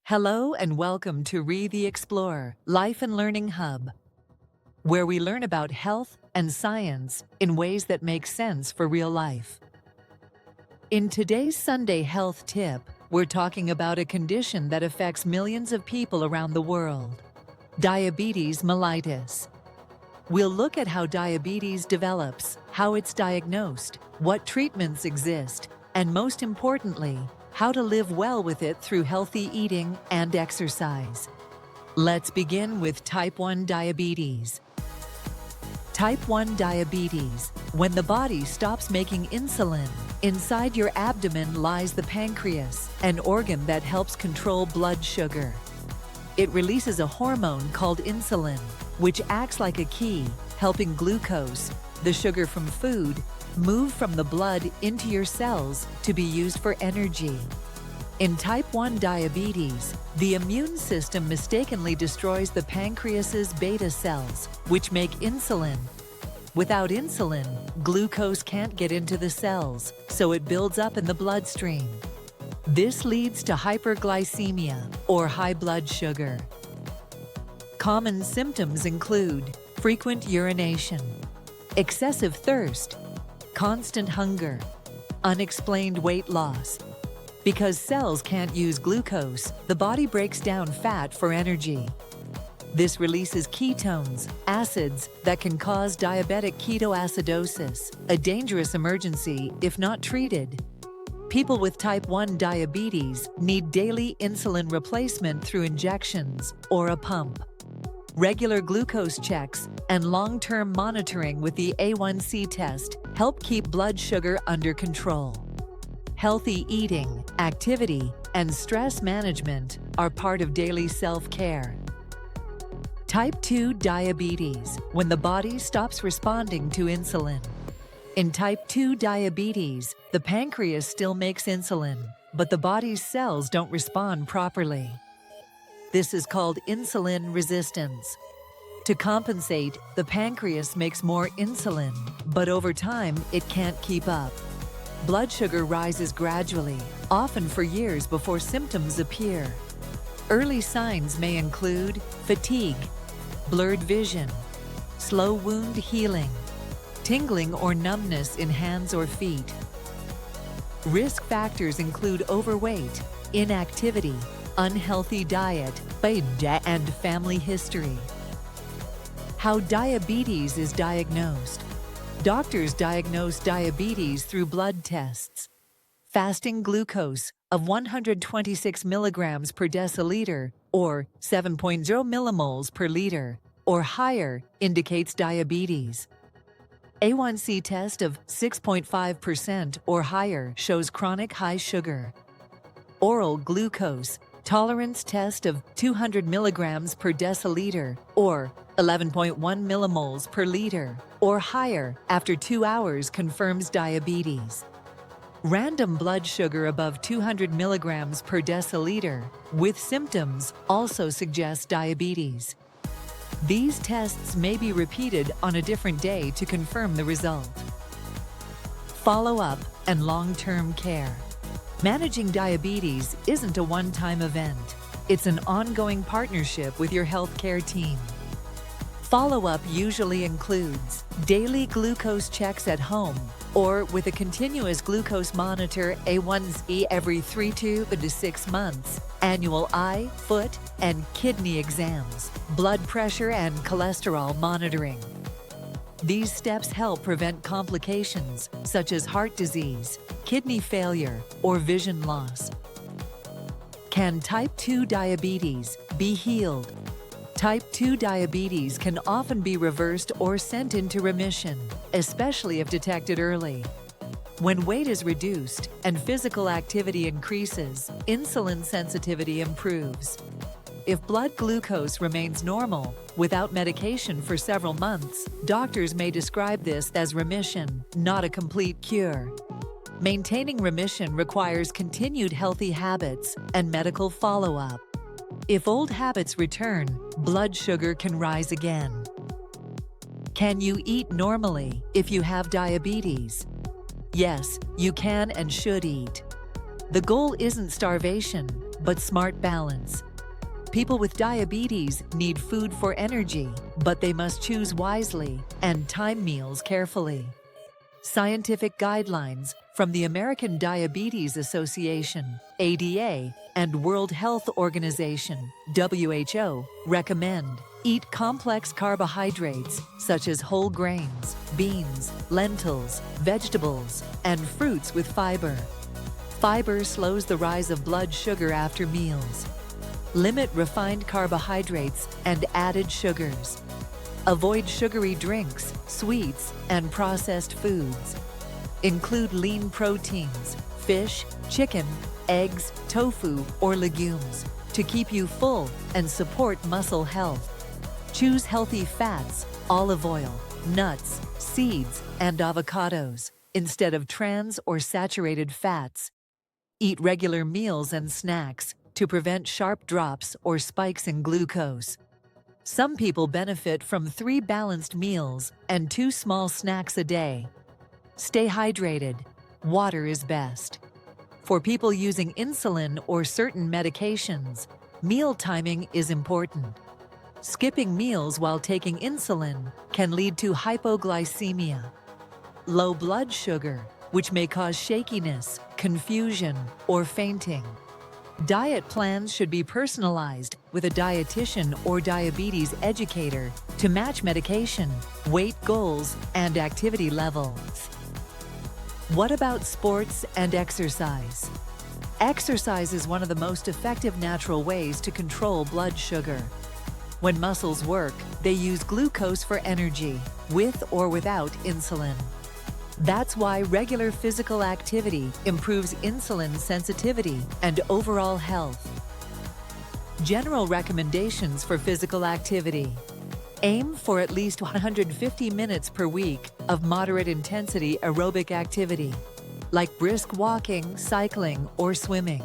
Hello and welcome to Re the Explorer Life and Learning Hub, where we learn about health and science in ways that make sense for real life. In today's Sunday Health Tip, we're talking about a condition that affects millions of people around the world: diabetes mellitus. We'll look at how diabetes develops, how it's diagnosed, what treatments exist, and most importantly, how to live well with it through healthy eating and exercise. Let's begin with type 1 diabetes. Type 1 diabetes, when the body stops making insulin. Inside your abdomen lies the pancreas, an organ that helps control blood sugar. It releases a hormone called insulin, which acts like a key, helping glucose, the sugar from food, move from the blood into your cells to be used for energy. In type 1 diabetes, the immune system mistakenly destroys the pancreas's beta cells, which make insulin. Without insulin, glucose can't get into the cells, so it builds up in the bloodstream. This leads to hyperglycemia, or high blood sugar. Common symptoms include frequent urination, excessive thirst, constant hunger, unexplained weight loss. Because cells can't use glucose, the body breaks down fat for energy. This releases ketones, acids that can cause diabetic ketoacidosis, a dangerous emergency if not treated. People with type 1 diabetes need daily insulin replacement through injections or a pump. Regular glucose checks and long-term monitoring with the A1C test help keep blood sugar under control. Healthy eating, activity, and stress management are part of daily self-care. Type 2 diabetes, when the body stops responding to insulin. In type 2 diabetes, the pancreas still makes insulin, but the body's cells don't respond properly. This is called insulin resistance. To compensate, the pancreas makes more insulin, but over time, it can't keep up. Blood sugar rises gradually, often for years before symptoms appear. Early signs may include fatigue, blurred vision, slow wound healing, tingling or numbness in hands or feet. Risk factors include overweight, inactivity, unhealthy diet, and family history. How diabetes is diagnosed. Doctors diagnose diabetes through blood tests. Fasting glucose of 126 milligrams per deciliter or 7.0 millimoles per liter or higher indicates diabetes. A1C test of 6.5% or higher shows chronic high sugar. Oral glucose tolerance test of 200 milligrams per deciliter or 11.1 millimoles per liter or higher after 2 hours confirms diabetes. Random blood sugar above 200 milligrams per deciliter with symptoms also suggests diabetes. These tests may be repeated on a different day to confirm the result. Follow-up and long-term care. Managing diabetes isn't a one-time event. It's an ongoing partnership with your healthcare team. Follow-up usually includes daily glucose checks at home or with a continuous glucose monitor A1C every 3 to 6 months, annual eye, foot, and kidney exams, blood pressure and cholesterol monitoring. These steps help prevent complications such as heart disease, kidney failure, or vision loss. Can type 2 diabetes be healed? Type 2 diabetes can often be reversed or sent into remission, especially if detected early. When weight is reduced and physical activity increases, insulin sensitivity improves. If blood glucose remains normal without medication for several months, doctors may describe this as remission, not a complete cure. Maintaining remission requires continued healthy habits and medical follow-up. If old habits return, blood sugar can rise again. Can you eat normally if you have diabetes? Yes, you can and should eat. The goal isn't starvation, but smart balance. People with diabetes need food for energy, but they must choose wisely and time meals carefully. Scientific guidelines from the American Diabetes Association, ADA, and World Health Organization, WHO, recommend eat complex carbohydrates such as whole grains, beans, lentils, vegetables, and fruits with fiber. Fiber slows the rise of blood sugar after meals. Limit refined carbohydrates and added sugars. Avoid sugary drinks, sweets, and processed foods. Include lean proteins, fish, chicken, eggs, tofu, or legumes to keep you full and support muscle health. Choose healthy fats, olive oil, nuts, seeds, and avocados instead of trans or saturated fats. Eat regular meals and snacks to prevent sharp drops or spikes in glucose. Some people benefit from 3 balanced meals and 2 small snacks a day. Stay hydrated. Water is best. For people using insulin or certain medications, meal timing is important. Skipping meals while taking insulin can lead to hypoglycemia, low blood sugar, which may cause shakiness, confusion, or fainting. Diet plans should be personalized with a dietitian or diabetes educator to match medication, weight goals, and activity levels. What about sports and exercise? Exercise is one of the most effective natural ways to control blood sugar. When muscles work, they use glucose for energy, with or without insulin. That's why regular physical activity improves insulin sensitivity and overall health. General recommendations for physical activity. Aim for at least 150 minutes per week of moderate intensity aerobic activity, like brisk walking, cycling, or swimming.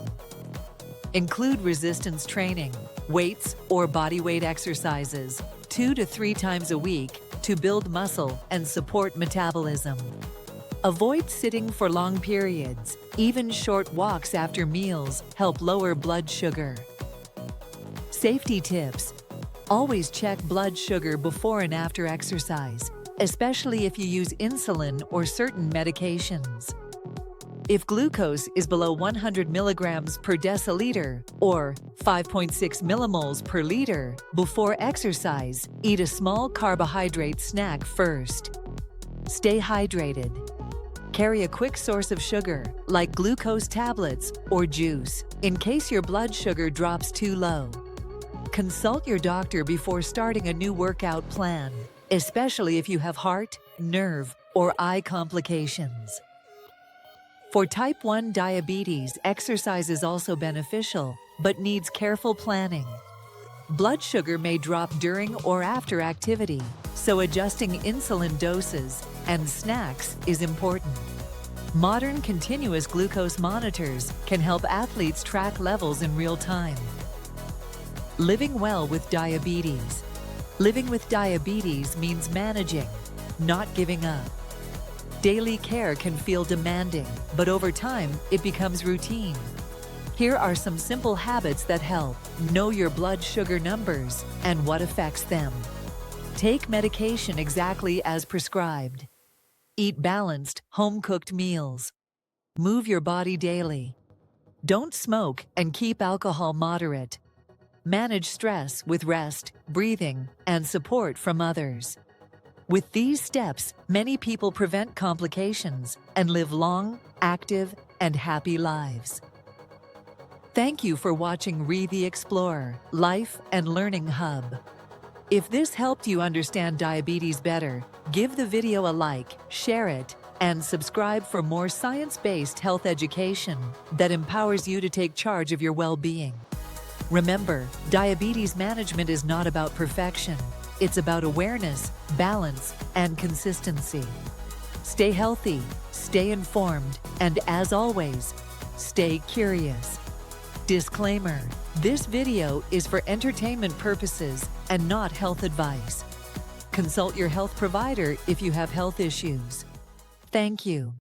Include resistance training, weights, or body weight exercises 2 to 3 times a week to build muscle and support metabolism. Avoid sitting for long periods. Even short walks after meals help lower blood sugar. Safety tips. Always check blood sugar before and after exercise, especially if you use insulin or certain medications. If glucose is below 100 milligrams per deciliter or 5.6 millimoles per liter before exercise, eat a small carbohydrate snack first. Stay hydrated. Carry a quick source of sugar, like glucose tablets or juice, in case your blood sugar drops too low. Consult your doctor before starting a new workout plan, especially if you have heart, nerve, or eye complications. For type 1 diabetes, exercise is also beneficial, but needs careful planning. Blood sugar may drop during or after activity, so adjusting insulin doses and snacks is important. Modern continuous glucose monitors can help athletes track levels in real time. Living well with diabetes. Living with diabetes means managing, not giving up. Daily care can feel demanding, but over time, it becomes routine. Here are some simple habits that help. Know your blood sugar numbers and what affects them. Take medication exactly as prescribed. Eat balanced, home-cooked meals. Move your body daily. Don't smoke and keep alcohol moderate. Manage stress with rest, breathing, and support from others. With these steps, many people prevent complications and live long, active, and happy lives. Thank you for watching Re the Explorer Life and Learning Hub. If this helped you understand diabetes better, give the video a like, share it, and subscribe for more science-based health education that empowers you to take charge of your well-being. Remember, diabetes management is not about perfection. It's about awareness, balance, and consistency. Stay healthy, stay informed, and as always, stay curious. Disclaimer: this video is for entertainment purposes and not health advice. Consult your health provider if you have health issues. Thank you.